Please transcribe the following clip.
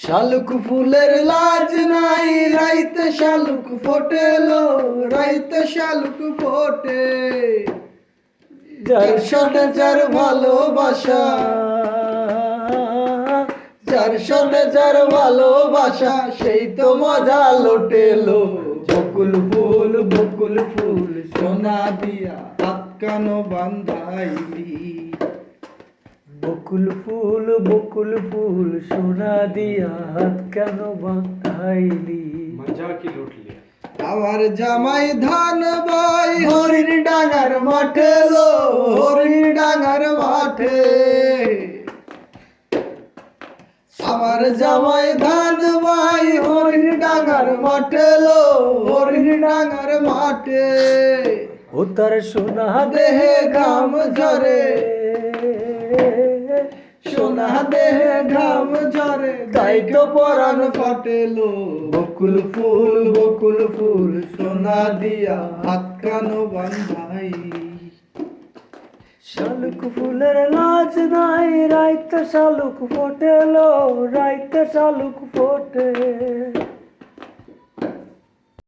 শালুক ফুলের লাজ নাই, রাইতে শালুক ফোটেলো, রাইতে শালুক ফোটে। যার সাথে যার ভালোবাসা, যার সাথে যার ভালোবাসা, সেই তো মজা লোটেলো। বকুল ফুল সোনা দিয়া হাত কানো বান্ধাইলি। বকুল ফুল সোনা দিয়া হাত কেন বাঁধাইলি। मजा की लूट लिया। আমার জামাই ধান বাই হরিণ ডাঙার মাঠে লো, হরিণ ডাঙার মাঠে। আমার জামাই ধান বাই হরিণ ডাঙার মাঠে লো, হরিণ ডাঙার মাঠে। ও তার সোনা দেহে ঘাম ঝরে, সোনা দেহে ঘাম ঝরে, তাই তো পরাণ ফাটেলো। বকুল ফুল সোনা দিয়া হাত কানো বান্ধাইলি। শালুক ফুলের লাজ নাই, রাইতে শালুক ফোটেলো, রাইতে শালুক ফোটে।